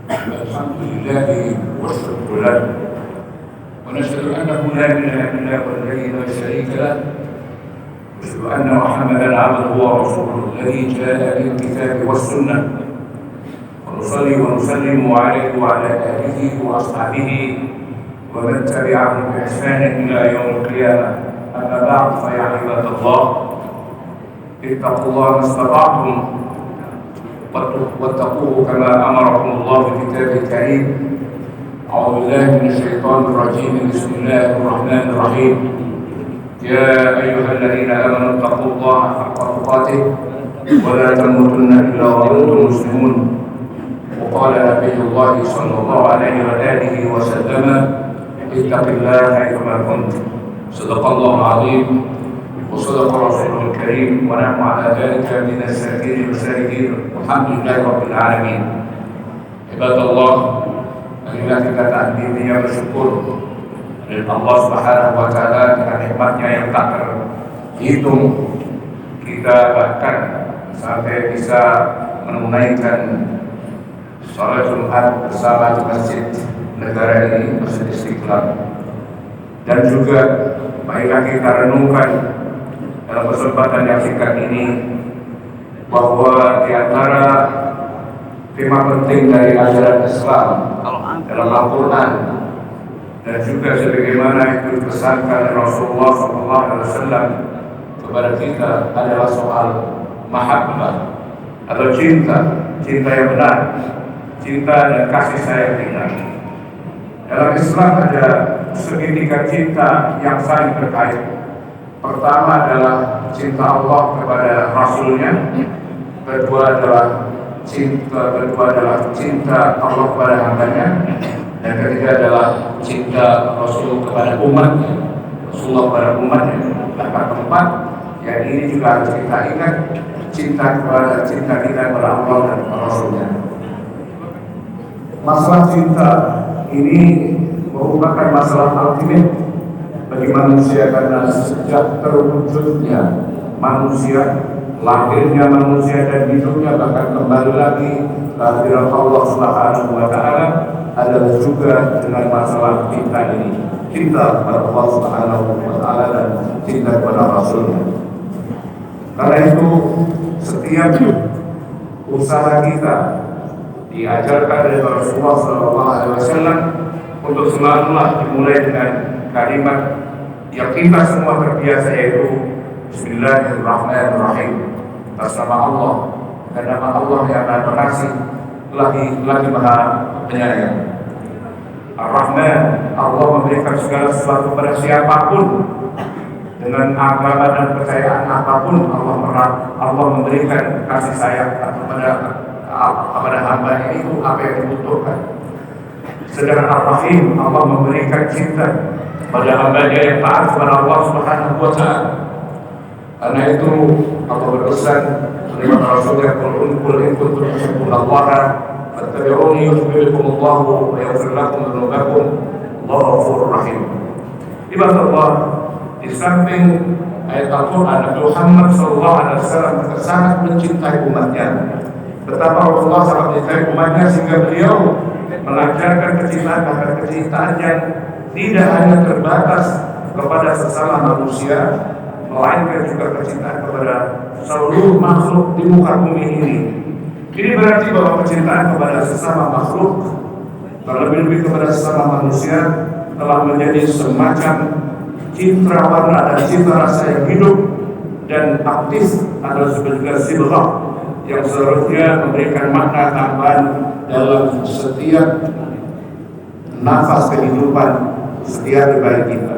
الحمد لله والشكر له، ونشهد انه لا اله الا هو الذي لا شريك له، ونشهد ان محمدا عبده ورسوله الذي جاء بالكتاب والسنه، ونصلي ونسلم عليه وعلى اله واصحابه ومن تبعهم باحسان الى يوم القيامه. اما بعد، فيا عباد الله، اتقوا الله ما استطعتم واتقوه كما امركم الله في كتابه الكريم. اعوذ بالله من الشيطان الرجيم، بسم الله الرحمن الرحيم. يا ايها الذين امنوا اتقوا الله حق تقاته ولا تموتن الا وانتم مسلمون. وقال نبي الله صلى الله عليه واله وسلم: اتق الله حيثما كنت. صدق الله العظيم وصدق رسوله الكريم، ونحن على ذلك من الشاكرين والشاهدين، والحمد لله رب العالمين. عباد الله، marilah kita takbirnya bersyukur kepada Allah Subhanahu wa taala dengan nikmatnya yang tak terhitung. Kita bahkan sampai bisa menunaikan salat Jumat bersama di masjid negara ini, Masjid Istiqlal. Dan juga marilah kita renungkan dalam kesempatan yang singkat ini bahwa di antara tema penting dari ajaran Islam dalam Al-Quran dan juga sebagaimana itu dipesankan Rasulullah SAW kepada kita adalah soal mahabbah atau cinta yang benar, cinta dan kasih sayang benar. Dalam Islam ada segitiga cinta yang saling terkait. Pertama adalah cinta Allah kepada Rasulnya, kedua adalah cinta Allah kepada hambanya, dan ketiga adalah cinta Rasul kepada umatnya, Rasulullah kepada umatnya. Bahkan keempat, yang ini juga harus kita ingat, cinta kita kepada Allah dan Rasulnya. Masalah cinta ini merupakan masalah ultimate bagi manusia, karena sejak terwujudnya manusia, lahirnya manusia dan hidupnya, bahkan kembali lagi kehadiran Allah Subhanahu wa taala adalah juga dengan masalah cinta ini, cinta kepada Allah Subhanahu wa taala dan cinta kepada Rasulnya. Karena itu setiap usaha kita diajarkan dari Rasulullah SAW untuk selalulah dimulai dengan kalimat yang kita semua terbiasa, yaitu Bismillahirrahmanirrahim. Atas nama Allah, dan nama Allah yang Maha Pengasih lagi Maha Penyayang. Ar-Rahman, Allah memberikan segala sesuatu kepada siapapun dengan agama dan kepercayaan apapun. Allah memberikan kasih sayang kepada hamba itu apa yang dibutuhkan. Sedangkan Ar-Rahim, Allah memberikan cinta pada hamba-Nya yang taat kepada Allah Subhanahu wa taala. Karena itu Allah berpesan lewat Rasulnya, qul in kuntum tuhibbunallaha fattabi'uni yuhibbukumullahu wa yaghfir lakum dzunubakum wallahu ghafurur rahim. Ibadallah, di samping ayat Al-Quran, Nabi Muhammad SAW sangat mencintai umatnya. Betapa Rasulullah sangat mencintai umatnya sehingga beliau mengajarkan kecintaan yang tidak hanya terbatas kepada sesama manusia, melainkan juga kecintaan kepada seluruh makhluk di muka bumi ini. Ini berarti bahwa kecintaan kepada sesama makhluk, terlebih kepada sesama manusia, telah menjadi semacam citra warna dan citra rasa yang hidup dan aktif, atau juga sibghah yang seharusnya memberikan makna tambahan dalam setiap nafas kehidupan setiap pribadi kita.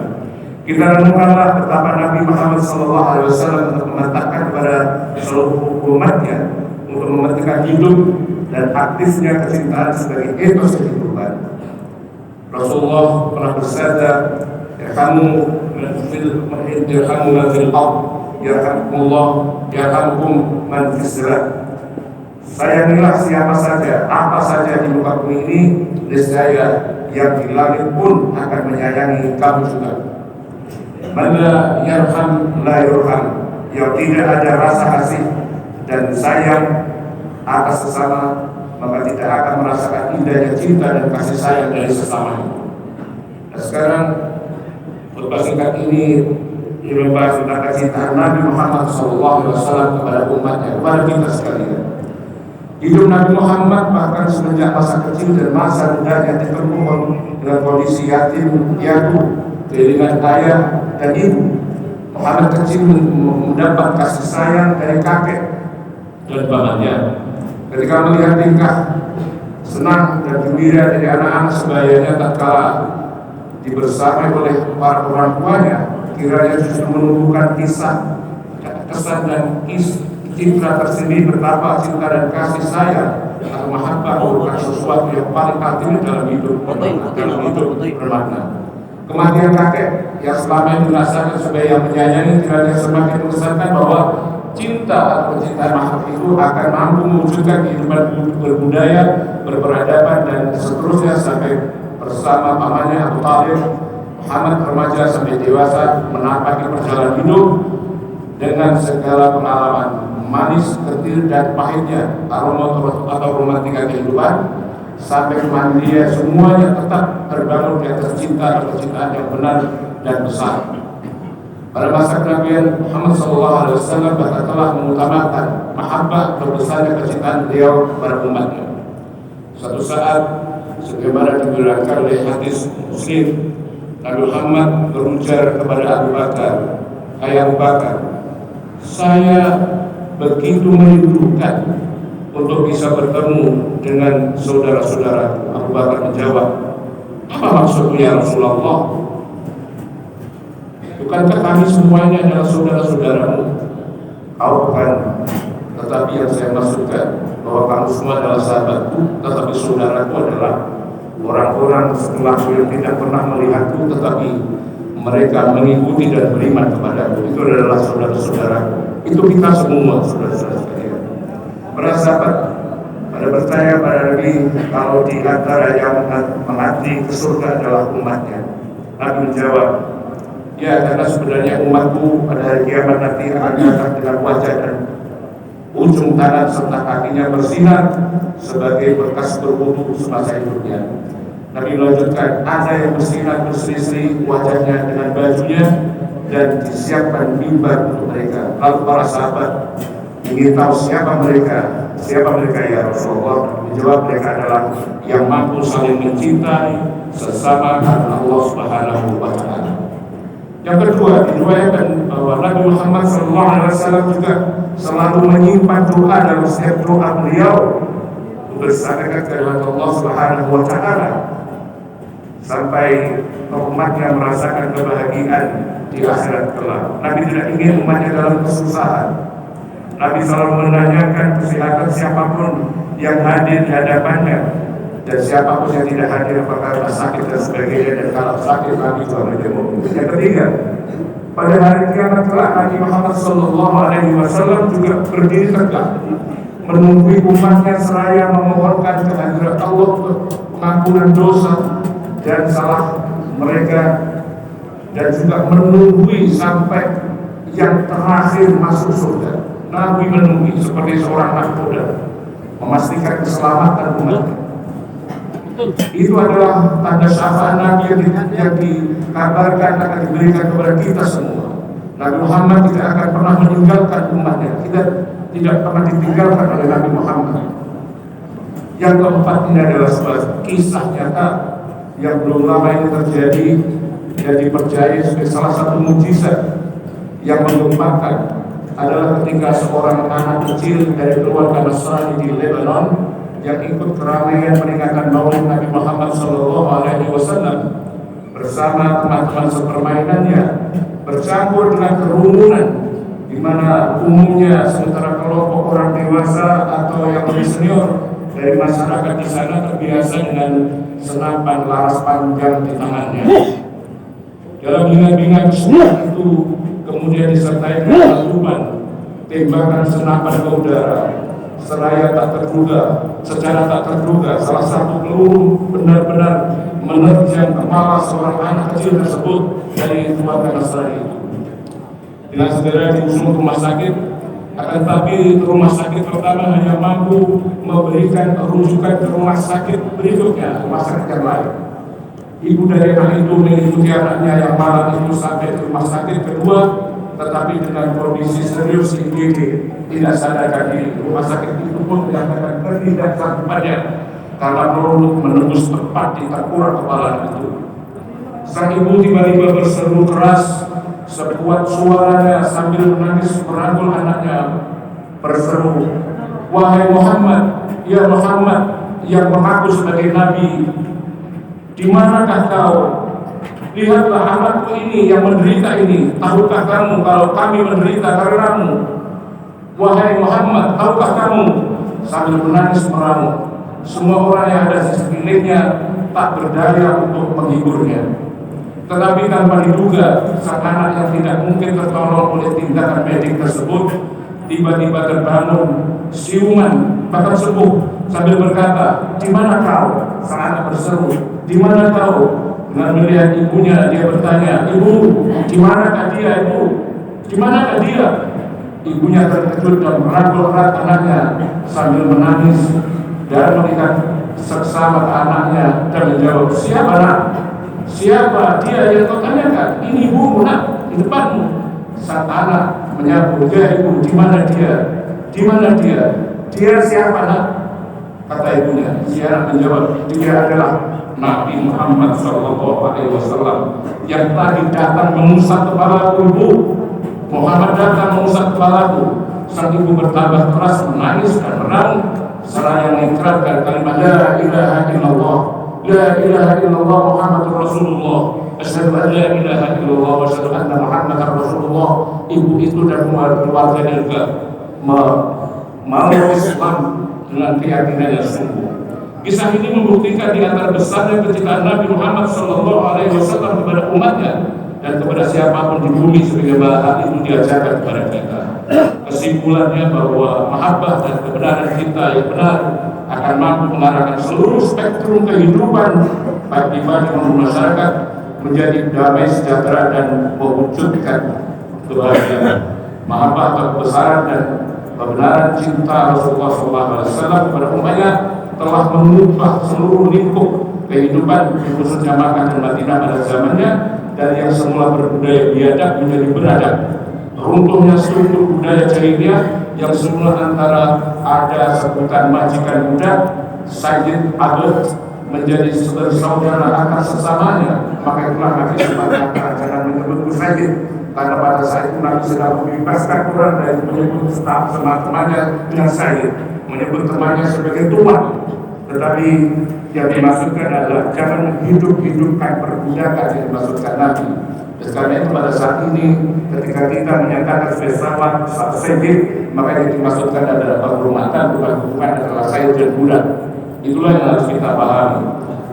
Kita renungkanlah betapa Nabi Muhammad SAW memerintahkan kepada seluruh umatnya untuk mementingkan hidup dan aktifnya kecintaan sebagai etos kehidupan. Rasulullah pernah bersabda, "Yarhamu man fil ard, yarhamkumullah, yarhamkum man fis sama." Sayangilah siapa saja, apa saja di muka bumi ini, niscaya yang di langit pun akan menyayangi kamu juga. Mana yarham la yurham, yang tidak ada rasa kasih dan sayang atas sesama, maka tidak akan merasakan indahnya cinta dan kasih sayang dari sesamanya. Nah, sekarang khutbah singkat ini membahas tentang kecintaan Nabi Muhammad SAW kepada umatnya, kepada kita sekalian. Hidup Nabi Muhammad bahkan semenjak masa kecil dan masa mudanya ditempuh dengan kondisi yatim piatu, kehilangan ayah dan ibu. Muhammad kecil mendapat kasih sayang dari kakek dan pamannya. Ketika melihat tingkah senang dan gembira dari anak-anak sebayanya tatkala dibersamai oleh para orang tuanya, kiranya justru menumbuhkan kisah, kesan dan citra tersendiri betapa cinta dan kasih sayang atau mahabbah merupakan sesuatu yang paling penting dalam hidup bermakna. Kematian kakek yang selama ini dirasakan sebagai yang menyayangi kiranya semakin mengesankan bahwa cinta atau kecintaan mahabbah itu akan mampu mewujudkan kehidupan berbudaya, berperadaban dan seterusnya sampai bersama pamannya Abu Thalib. Muhammad remaja sampai dewasa menapaki perjalanan hidup dengan segala pengalaman manis, getir dan pahitnya, aroma atau romantika kehidupan, sampai kemandirian semuanya tetap terbangun di atas cinta dan kecintaan yang benar dan besar. Pada masa kenabian Muhammad SAW bahkan telah mengutamakan mahabbah terbesarnya kecintaan beliau pada umatnya. Suatu saat, sebagaimana diberikan oleh hadis Muslim, Nabi Muhammad berujar kepada Abu Bakar, "Hai Abu Bakar, saya begitu merindukan untuk bisa bertemu dengan saudara-saudara." Abu Bakar menjawab, "Apa maksudnya ya Rasulullah? Bukankah kami semuanya adalah saudara-saudaramu?" "Kau bukan, tetapi yang saya maksudkan bahwa kamu semua adalah sahabatku, tetapi saudaraku adalah orang-orang setelahku yang tidak pernah melihatku, tetapi mereka mengikuti dan beriman kepadaku. Itu adalah saudara-saudaraku. Itu kita semua, saudara-saudara sekalian." Para sahabat pada bertanya pada Nabi, kalau di antara yang mengabdi ke surga adalah umatnya. Nabi menjawab, "Ya, karena sebenarnya umatku pada hari kiamat nanti akan datang dengan wajah dan ujung tangan serta kakinya bersinar sebagai bekas berwudu semasa hidupnya." Nabi melanjutkan, ada yang bersinar berseri-seri wajahnya dengan bajunya dan disiapkan mimbar untuk mereka. Lalu para sahabat ingin tahu siapa mereka ya Rasulullah. Menjawab, mereka adalah yang mampu saling mencintai sesama karena Allah Subhanahu wa Ta'ala. Yang kedua, diriwayatkan bahwa Nabi Muhammad SAW juga selalu menyimpan doa dalam setiap doa beliau bersama kepada Allah Subhanahu wa Ta'ala, sampai umatnya merasakan kebahagiaan di akhirat kelak. Nabi tidak ingin umatnya dalam kesusahan. Nabi selalu menanyakan kesehatan siapapun yang hadir di hadapannya, dan siapapun yang tidak hadir apakah sakit dan sebagainya, dan kalau sakit Nabi juga menjenguk. Yang ketiga, pada hari kiamat kelak Nabi Muhammad SAW juga berdiri tegak menunggu umatnya seraya memohonkan kehadiran Allah untuk pengampunan dosa dan salah mereka, dan juga menunggu sampai yang terakhir masuk surga. Nabi menunggu seperti seorang nahkoda memastikan keselamatan umatnya. Itu adalah tanda syafaat Nabi yang dikabarkan akan diberikan kepada kita semua. Nabi Muhammad tidak akan pernah meninggalkan umatnya, tidak pernah ditinggalkan oleh Nabi Muhammad. Yang keempat, ini adalah sebuah kisah nyata yang belum lama ini terjadi dan dipercayai sebagai salah satu mukjizat yang menggemparkan, adalah ketika seorang anak kecil dari keluarga Nasrani di Lebanon yang ikut keramaian peringatan Maulid Nabi Muhammad SAW bersama teman-teman sepermainannya bercampur dengan kerumunan, di mana umumnya sementara kelompok orang dewasa atau yang lebih senior dari masyarakat di sana terbiasa dengan senapan laras panjang di tangannya. Dalam bingat-bingat itu kemudian disertai dengan letupan, tembakan senapan ke udara, seraya tak terduga, secara tak terduga salah satu peluru benar-benar menerjang kepala seorang anak kecil tersebut dari keluarga Nasrani itu. Dengan segera diusung ke rumah sakit, Akan tapi rumah sakit pertama hanya mampu memberikan rujukan ke rumah sakit berikutnya, rumah sakit yang lain. Ibu dari anak itu mengikuti anaknya yang malam itu sampai ke rumah sakit kedua, tetapi dengan kondisi serius IGD, tidak sadarkan diri. Rumah sakit itu pun menyatakan tidak sanggupannya karena peluru menembus tepat di tengkorak kepala itu. Sang ibu tiba-tiba berseru keras sekuat suaranya sambil menangis merangkul anaknya, berseru, "Wahai Muhammad, ya Muhammad yang mengaku sebagai Nabi, di manakah kau? Lihatlah anakku ini yang menderita ini. Tahukah kamu kalau kami menderita karenamu? Wahai Muhammad, tahukah kamu?" Sambil menangis meraung. Semua orang yang ada di sekelilingnya tak berdaya untuk menghiburnya. Tetapi tanpa diduga, sang anak yang tidak mungkin tertolong oleh tindakan medik tersebut tiba-tiba terbangun, siuman, bahkan sembuh sambil berkata, "Di mana kau?" Sang anak berseru, "Di mana kau?" Dengan melihat ibunya, dia bertanya, "Ibu, di manakah dia, Ibu? Di manakah dia?" Ibunya terkejut dan merangkul erat anaknya sambil menangis dan melihat seksama ke anaknya dan menjawab, "Siapa, Nak? Siapa dia yang kau tanyakan? Ini ibumu, Nak, di depanmu." Sang anak menyambut, "Ya Ibu, di mana dia? Di mana dia? Dia siapa, Nak?" Kata ibunya. Si anak menjawab, "Dia adalah Nabi Muhammad SAW yang tadi datang mengusap kepalaku, Ibu. Muhammad datang mengusap kepalaku." Sang ibu bertambah keras menangis dan meraung seraya mengikrarkan kalimat La ilaha illallah, La ilaha illallah Muhammadur Rasulullah, asyhadu an la ilaha illallah wa asyhadu anna Muhammadar Rasulullah. Ibu itu dan keluarganya juga mau Islam dengan keyakinan yang sungguh. Kisah ini membuktikan di antara besarnya kecintaan Nabi Muhammad SAW kepada umatnya dan kepada siapapun di bumi sebagaimana hal itu diajarkan kepada kita. Kesimpulannya bahwa mahabbah dan kebenaran kita yang benar akan mampu mengarahkan seluruh spektrum kehidupan baik pribadi maupun masyarakat menjadi damai sejahtera dan mewujudkan kebahagiaan. Mahabbah atau kebesaran dan kebenaran cinta Rasulullah SAW kepada umatnya telah mengubah seluruh lingkup kehidupan khususnya Makkah dan Madinah pada zamannya, dan yang semula berbudaya biadab menjadi beradab. Runtuhnya struktur budaya jahiliyah yang semula antara ada sebutan majikan budak, sayyid abad, menjadi bersaudara antar sesamanya. Maka itulah Nabi mengatakan jangan menyebutku sayyid, karena pada saat itu Nabi sedang membebaskan orang dari menyebut staf teman-temannya dengan sayyid, menyebut temannya sebagai tuan. Tetapi yang dimaksudkan adalah jangan hidup-hidupkan perbudakan yang dimaksudkan Nabi. Karena itu pada saat ini ketika kita menyatakan sebagai sahabat sayyid, maka yang dimaksudkan adalah penghormatan, bukan hubungan antara sayyid dan budak. Itulah yang harus kita pahami.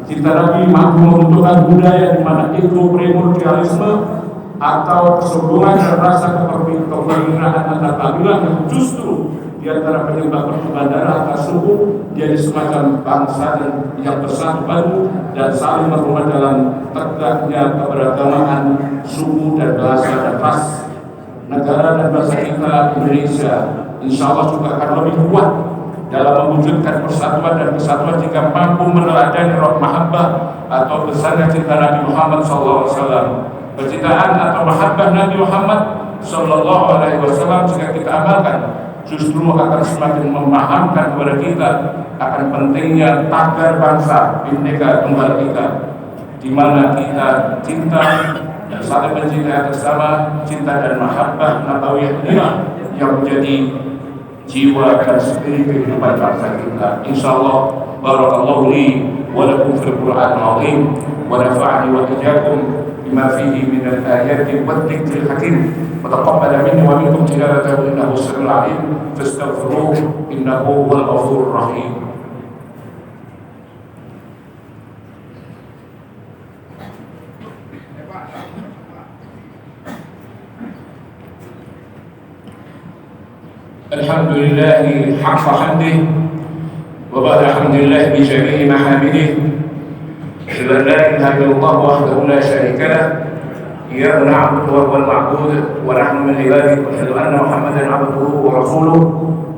Cinta Nabi mampu meruntuhkan budaya di mana itu primordialisme atau kesombongan dan rasa kepermintaan antar kabilah yang justru di antara penyebab pertumpahan darah antar suku jadi semacam bangsa dan yang bersatu padu dan saling berhormat dalam tegaknya keberagaman suku dan bahasa dan ras. Negara dan bangsa kita Indonesia insya Allah juga akan lebih kuat dalam mewujudkan persatuan dan kesatuan jika mampu meneladani roh mahabbah atau besarnya cinta Nabi Muhammad SAW. Kecintaan atau mahabbah Nabi Muhammad SAW jika kita amalkan justru akan semakin memahamkan kepada kita akan pentingnya tagar bangsa Bhinneka Tunggal Ika, di mana kita cinta dan saling mencintai bersama, cinta dan mahabbah nabawiyah yang menjadi jiwa dan spirit kehidupan bangsa kita. Insyaallah barakallahu li wa lakum fil Qur'anil azim wa nafa'ani wa iyyakum bima fihi min al-ayati wa dhikril hakim wa taqabbal minni wa minkum tilawatahu innahu samiul alim fastaghfiruhu innahu huwal ghafurur rahim. Alhamdulillah haqqa hamdih wa ba'da hamdillah bi jami'i mahamidah. La ilaha illallah wahdahu la syarika lah إياك نعبد وهو المعبود ونحن من عباده، وأشهد أن محمدا عبده ورسوله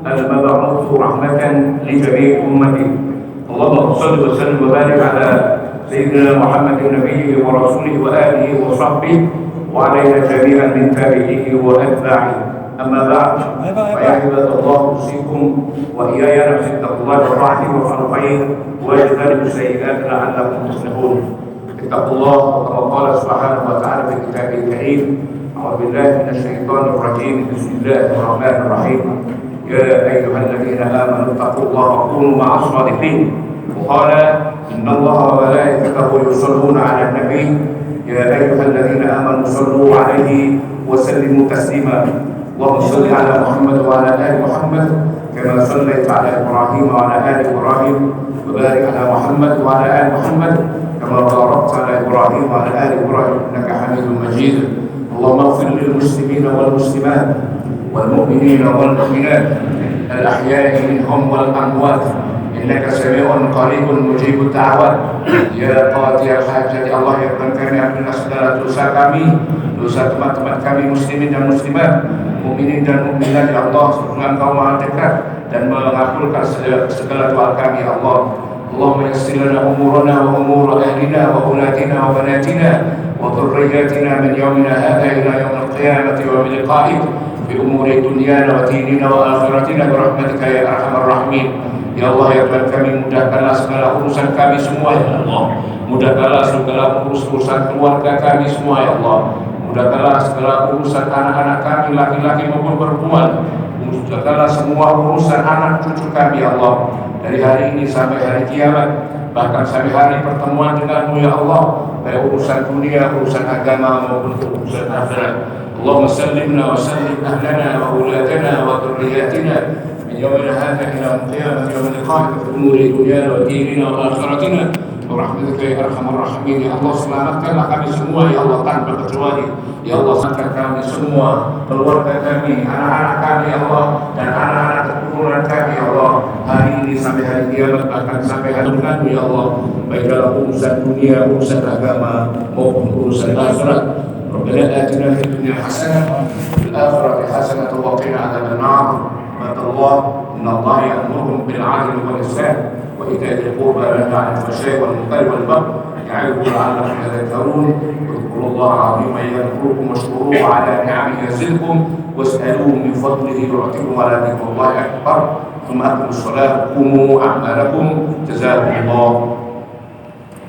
المبعوث رحمة لجميع أمته. اللهم صل وسلم وبارك على سيدنا محمد نبيه ورسوله وآله وصحبه وعلينا جميعا من تابعيه وأتباعه. أما بعد، فيا عباد الله أوصيكم وإياي نفسي اتقوا الله بطاعته وافعلوا الخير واجتنبوا السيئات لعلكم تفلحون. اتقوا الله كما قال سبحانه وتعالى في كتابه الكريم: أعوذ بالله من الشيطان الرجيم، بسم الله الرحمن الرحيم. يا أيها الذين آمنوا اتقوا الله وكونوا مع الصادقين. وقال: إن الله وملائكته يصلون على النبي يا أيها الذين آمنوا صلوا عليه وسلموا تسليما. اللهم صل على محمد وعلى آل محمد كما صليت على إبراهيم وعلى آل إبراهيم، وبارك على محمد وعلى آل محمد كما باركت على إبراهيم وعلى آل إبراهيم إنك حميد مجيد. اللهم اغفر للمسلمين والمسلمات والمؤمنين والمؤمنات الأحياء منهم والأموات إنك سميع قريب مجيب الدعوات. Ya qadhi al-hajat, Allah yang kami ampunkan segala dosa kami, dosa teman-teman kami muslimin dan muslimat, mukminin dan mukminat, ya Allah, sesungguhnya Engkau Maha dekat dan mengabulkan segala doa kami, ya Allah. Allahumma yassir lana umurana wa umur ahlina wa auladina wa banatina wa dhurriyyatina min yawmina hadha ila yawm al-qiyamati wa min liqa'ik fi umuri dunyana wa dinina wa akhiratina bi rahmatika ya arhamar rahimin. Ya Allah, ya Tuhan kami, mudahkanlah segala urusan kami semua, ya Allah. Mudahkanlah segala urusan keluarga kami semua, ya Allah. Mudahkanlah segala urusan anak-anak kami, laki-laki maupun perempuan. Mudahkanlah semua urusan anak cucu kami, ya Allah. Dari hari ini sampai hari kiamat, bahkan sampai hari pertemuan denganmu, ya Allah. Baik urusan dunia, urusan agama maupun urusan akhirat. Allahumma sallimna wa sallim ahlana wa auladana wa dhurriyyatina يومنا هذا إلى القيامة يوم اللقاء في أمور دنيانا وديننا وآخرتنا برحمتك يا أرحم الراحمين. Ya Allah, selamatkanlah kami semua, ya Allah, tanpa kecuali. Ya Allah, selamatkan kami semua, keluarga kami, anak-anak kami, ya Allah, dan anak-anak keturunan kami, ya Allah, hari ini sampai hari kiamat, bahkan sampai hari denganmu, ya Allah, baik dalam urusan dunia, urusan agama maupun urusan akhirat. Rabbana atina fid dunya hasanah wa fil akhirati hasanah wa qina adzabannar. الله إن الله يأمركم بالعدل والإحسان وإيتاء ذي القربى وينهى عن الفحشاء والمنكر والبغي يعظكم لعلكم تذكرون. واذكروا الله العظيم يذكركم واشكروه على نعمه يزدكم واسألوه من فضله يعطيكم ولذكر الله أكبر. ثم أقيموا الصلاة قوموا أعمالكم جزاكم الله